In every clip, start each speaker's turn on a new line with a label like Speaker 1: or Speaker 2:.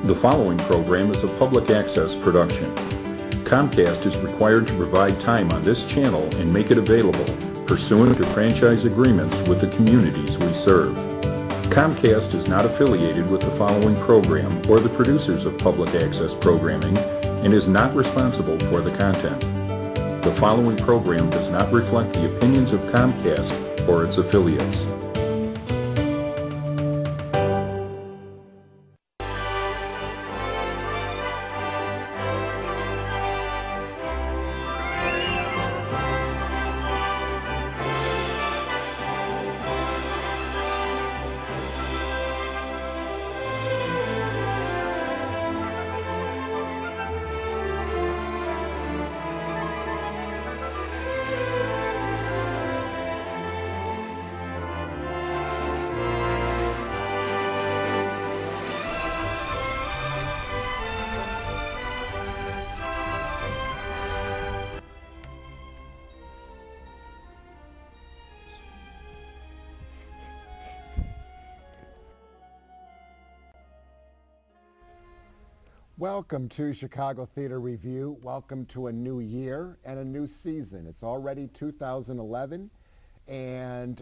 Speaker 1: The following program is a public access production. Comcast is required to provide time on this channel and make it available pursuant to franchise agreements with the communities we serve. Comcast is not affiliated with the following program or the producers of public access programming and is not responsible for the content. The following program does not reflect the opinions of Comcast or its affiliates.
Speaker 2: Welcome to Chicago Theater Review. Welcome to a new year and a new season. It's already 2011, and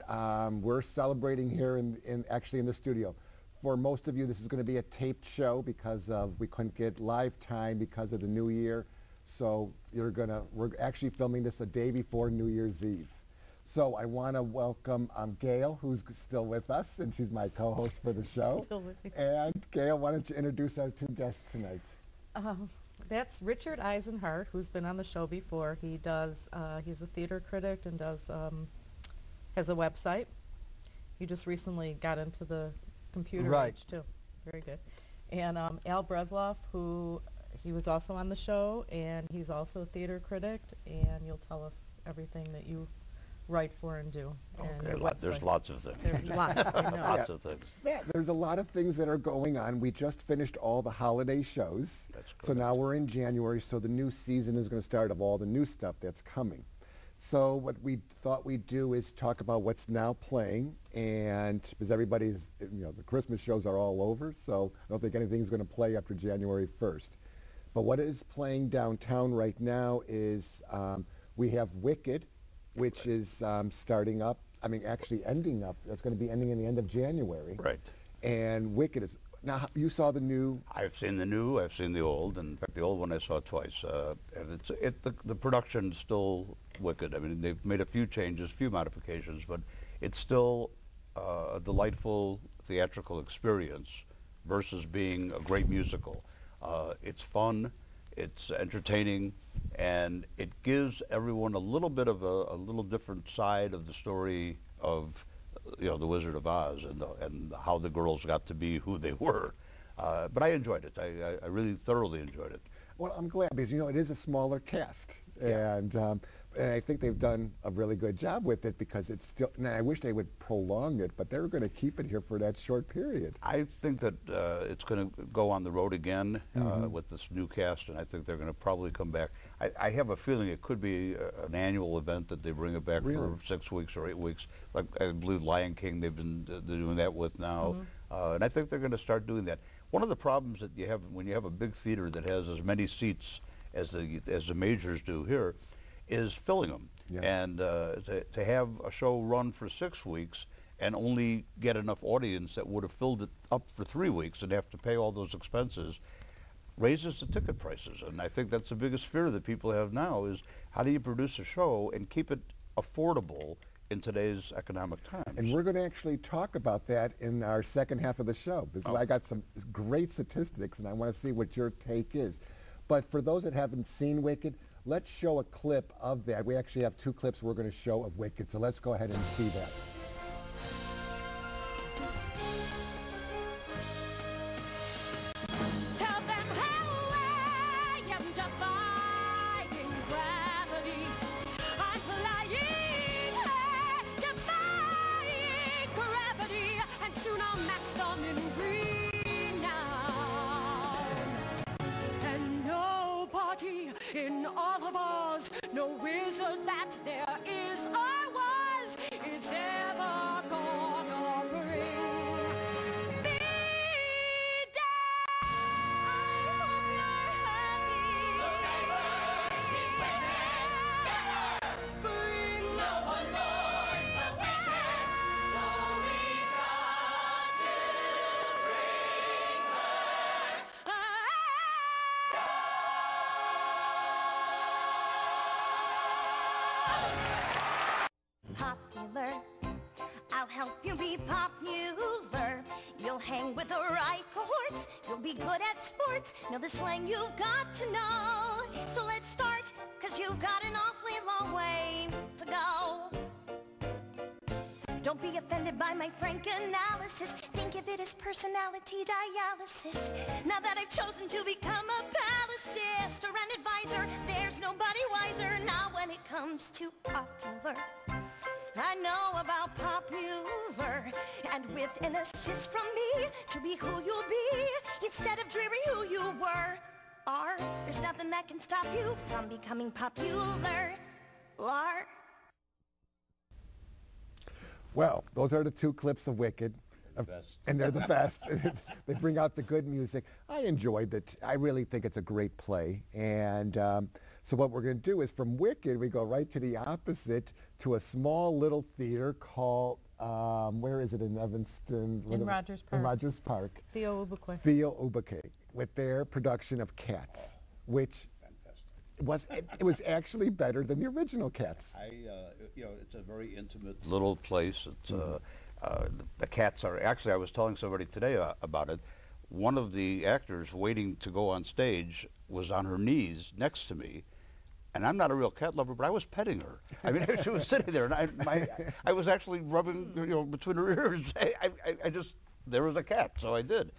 Speaker 2: we're celebrating here actually in the studio. For most of you, this is going to be a taped show because we couldn't get live time because of the new year. So we're actually filming this a day before New Year's Eve. So I want to welcome Gail, who's still with us, and she's my co-host for the show.
Speaker 3: Still with me.
Speaker 2: And Gail, why don't you introduce our two guests tonight?
Speaker 3: That's Richard Eisenhart, who's been on the show before. He does. He's a theater critic and has a website. You just recently got into the computer age too. Very good. And Al Bresloff, who he was also on the show, and he's also a theater critic, and you'll tell us everything that you write for and do.
Speaker 4: Okay, there's lots of things.
Speaker 3: There's lots, I know.
Speaker 4: Lots of things.
Speaker 2: Yeah, there's a lot of things that are going on. We just finished all the holiday shows.
Speaker 4: That's
Speaker 2: so now we're in January, so the new season is going to start of all the new stuff that's coming. So what we thought we'd do is talk about what's now playing, and because everybody's, the Christmas shows are all over, so I don't think anything's going to play after January 1st. But what is playing downtown right now is we have Wicked, which is starting up, actually ending up. That's going to be ending in the end of January.
Speaker 4: Right.
Speaker 2: And Wicked is, now you saw the new?
Speaker 4: I've seen the new, I've seen the old, and in fact the old one I saw twice. And the production's still Wicked. I mean, they've made a few changes, few modifications, but it's still a delightful theatrical experience versus being a great musical. It's fun, it's entertaining, and it gives everyone a little bit of a little different side of the story of, the Wizard of Oz and how the girls got to be who they were. But I enjoyed it. I really thoroughly enjoyed it.
Speaker 2: Well, I'm glad because it is a smaller cast, and I think they've done a really good job with it because it's still. Now I wish they would prolong it, but they were going to keep it here for that short period.
Speaker 4: I think that it's going to go on the road again with this new cast, and I think they're going to probably come back. I have a feeling it could be an annual event that they bring it back for 6 weeks or 8 weeks. Like I believe Lion King, they're doing that with now, and I think they're going to start doing that. One of the problems that you have when you have a big theater that has as many seats as the majors do here is filling them. Yeah. And to have a show run for 6 weeks and only get enough audience that would have filled it up for 3 weeks and have to pay all those expenses raises the ticket prices. And I think that's the biggest fear that people have now is how do you produce a show and keep it affordable in today's economic times.
Speaker 2: And we're going to actually talk about that in our second half of the show because I got some great statistics and I want to see what your take is. But for those that haven't seen Wicked, let's show a clip of that. We actually have 2 clips we're going to show of Wicked, so let's go ahead and see that.
Speaker 5: In all of Oz, no wizard that there is or was is ever gonna bring me down. hang with the right cohorts. You'll be good at sports. Know the slang you've got to know. So let's start, 'cause you've got an awfully long way to go. Don't be offended by my frank analysis. Think of it as personality dialysis. Now that I've chosen to become a palimpsest or an advisor, there's nobody wiser. Now when it comes to popular, I know about popular. And with an assist from me to be who you'll be, instead of dreary who you were, there's nothing that can stop you from becoming popular.
Speaker 2: Well, those are the two clips of Wicked. And they're the best. They bring out the good music. I enjoyed it. I really think it's a great play. And so what we're going to do is from Wicked, we go right to the opposite, to a small little theater called, where is it, in Evanston?
Speaker 3: In Rogers Park.
Speaker 2: In Rogers Park.
Speaker 3: Theo Ubuque.
Speaker 2: Theo Ubuque, with their production of Cats, which it was actually better than the original Cats.
Speaker 4: You know, it's a very intimate little place. It's the cats are actually. I was telling somebody today about it. One of the actors waiting to go on stage was on her knees next to me, and I'm not a real cat lover, but I was petting her. I mean, she was sitting there, and I was actually rubbing, you know, between her ears. I just, there was a cat, so I did.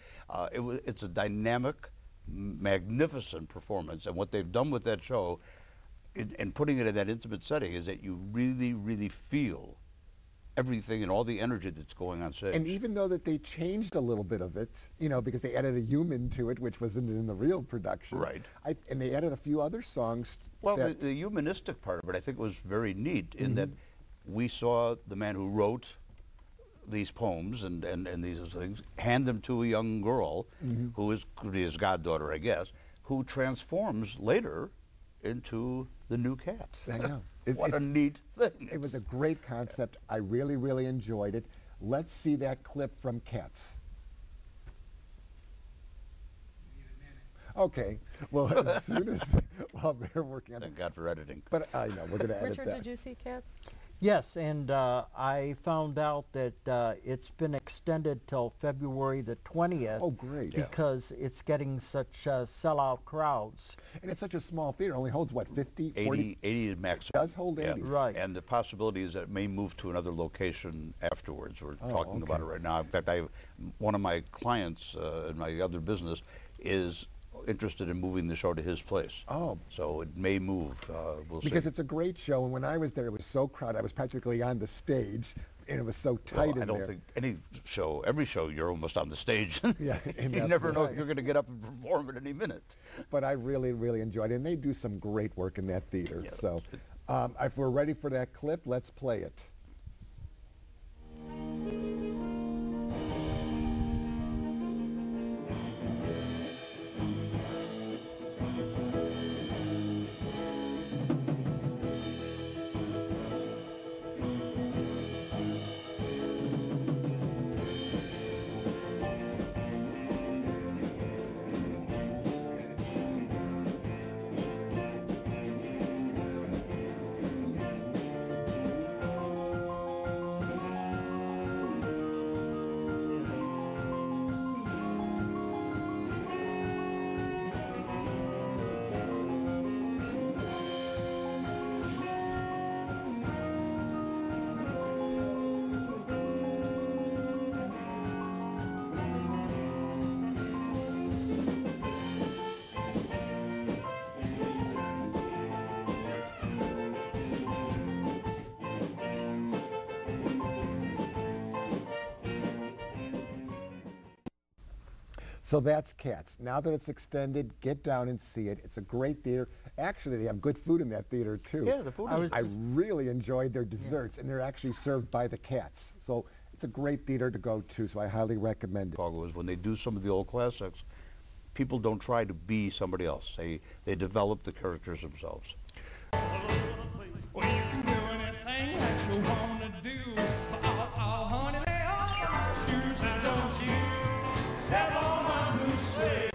Speaker 4: It's a dynamic, magnificent performance, and what they've done with that show, and putting it in that intimate setting, is that you really, really feel everything and all the energy that's going on stage.
Speaker 2: And even though that they changed a little bit of it, you know, because they added a human to it, which wasn't in the real production.
Speaker 4: Right.
Speaker 2: And they added a few other songs.
Speaker 4: Well, the humanistic part of it, I think, was very neat in that we saw the man who wrote these poems and these things hand them to a young girl who is his goddaughter, I guess, who transforms later into the new cat.
Speaker 2: I know.
Speaker 4: What a neat thing.
Speaker 2: It was a great concept. I really, really enjoyed it. Let's see that clip from Cats. Okay. Well, as soon as, while they're working on it.
Speaker 4: Thank God for editing.
Speaker 2: But I know, we're going to edit
Speaker 3: Richard,
Speaker 2: that.
Speaker 3: did you see Cats?
Speaker 6: Yes, and I found out that it's been extended till February the 20th.
Speaker 2: Oh, great.
Speaker 6: Because it's getting such sellout crowds.
Speaker 2: And it's such a small theater. It only holds, what, 50, 40?
Speaker 4: 80 maximum.
Speaker 2: It does hold 80.
Speaker 6: Right.
Speaker 4: And the possibility is that it may move to another location afterwards. We're talking about it right now. In fact, one of my clients in my other business is interested in moving the show to his place. Oh. So it may move. We'll see.
Speaker 2: Because it's a great show, and when I was there, it was so crowded. I was practically on the stage, and it was so tight in there.
Speaker 4: I don't think every show, you're almost on the stage.
Speaker 2: Yeah,
Speaker 4: you never know if you're going to get up and perform at any minute.
Speaker 2: But I really, really enjoyed it, and they do some great work in that theater.
Speaker 4: Yeah,
Speaker 2: so if we're ready for that clip, let's play it. So that's Cats. Now that it's extended, get down and see it. It's a great theater. Actually, they have good food in that theater, too.
Speaker 4: Yeah, the food
Speaker 2: I really enjoyed their desserts, and they're actually served by the Cats. So it's a great theater to go to, so I highly recommend it.
Speaker 4: Is when they do some of the old classics, people don't try to be somebody else. They develop the characters themselves.
Speaker 7: Well, you can do anything that you want to do. Honey, they are shoes and don't you step on my blue suede.